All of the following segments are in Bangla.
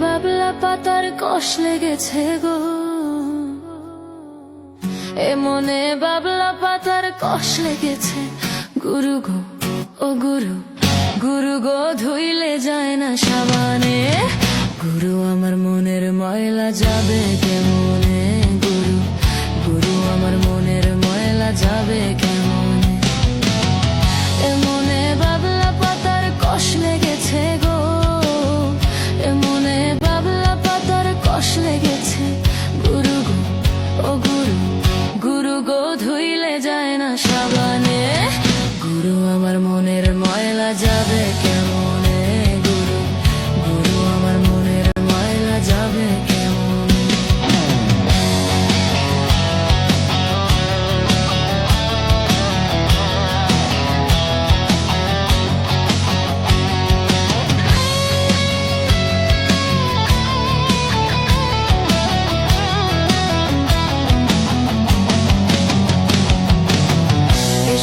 বাবলা পাতার কষ লেগেছে গো, এ মনে বাবলা পাতার কষ লেগেছে। গুরু গো ও গুরু, গুরু গো ধুইলে যায় না সাবানে। গুরু আমার মনের ময়লা যাবে কেমনে, গুরু গুরু আমার মনের ময়লা যাবে কেমনে। এ মনে বাবলা পাতার কষ লেগেছে গো, এ মনে বাবলা পাতার কষ লেগেছে। গুরু গো ও গুরু, গুরু গো ধুইলে যায় না সাবানে। গুরু আমার মনের ময়লা যাবে কেমনে, গুরু গুরু আমার মনের ময়লা যাবে কেমনে।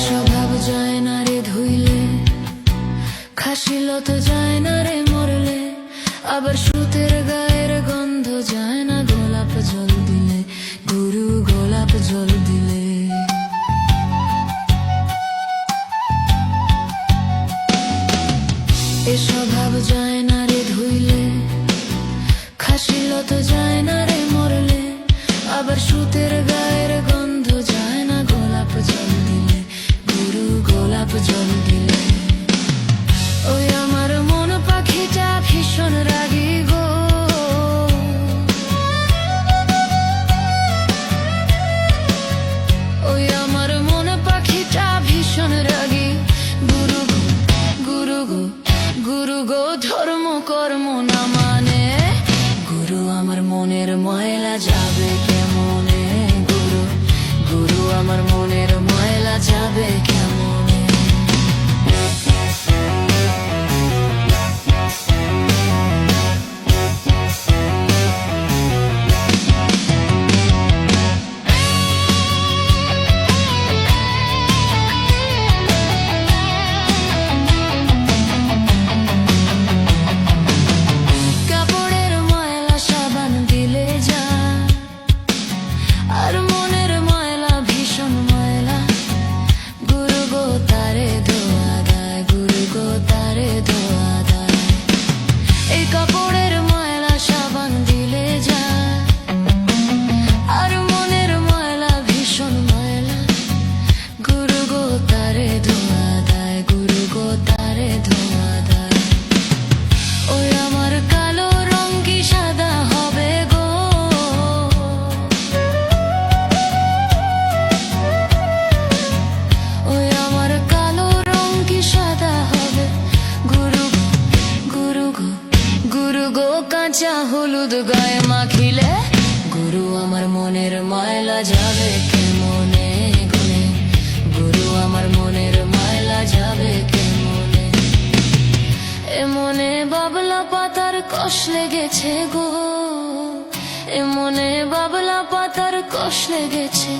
স্বভাব যায় না রে ধুইলে, খাসিল তো যায় না রে মরলে, আবার সুতের গায়ের গন্ধ যায় না গোলাপ জল দিলে, গুরু গোলাপ জল দিলে। এ স্বভাব যায় না রে ধুইলে, খাসিল তো যায় না রে মরলে, আবার সুতের গায়ের গন্ধ যায় না গোলাপ জল দিলে, গুরু গোলাপ জল দিলে। ওই আমার মন পাখিটা ভীষণ রাগী গো, ওই আমার মন পাখিটা ভীষণ রাগী। গুরু গো গুরু গো, গুরু গো ধর্ম কর্ম না মানে, গুরু আমার মনের ময়লা যাবে কেমনে, গুরু গুরু আমার মনের ময়লা যাবে কেমনে। কাপড়ের ময়লা সাবান দিলে যা, আর মনের ময়লা ভীষণ ময়লা। গুরু গো তারে ধোয়া দেয়, গুরু গো তারে ধোয়া দেয়। এই কাপড়ের ময়লা সাবান দিলে যা, আর মনের ময়লা ভীষণ ময়লা। গুরু গো তারে ধোয়া দেয়, গুরু গো তারে ধোয়া দেয়। ওই আমার কালো রং কি সাদা হবে গো, ওই আমার কালো রং কি সাদা হবে। গুরু গো গুরু গো, গুরু গো কাঁচা হলুদ গায়ে মাখিলে, গুরু আমার মনের ময়লা যাবে কেমনে, গুনে গুরু আমার মনের ময়লা যাবে কেমনে। এ মনে বাবলা পাতার কষ লেগেছে গো, এ মনে বাবলা পাতার কষ লেগেছে।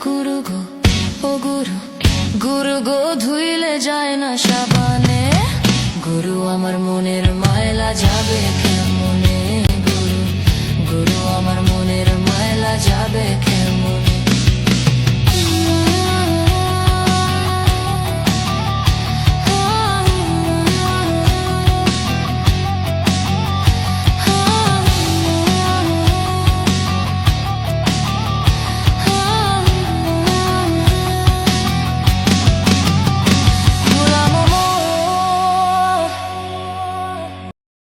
গুরু গো ও গুরু, গুরু গো ধুইলে যায় না সাবানে। গুরু আমার মনের ময়লা যাবে কেমনে, গুরু গুরু আমার মনের ময়লা যাবে কেমনে।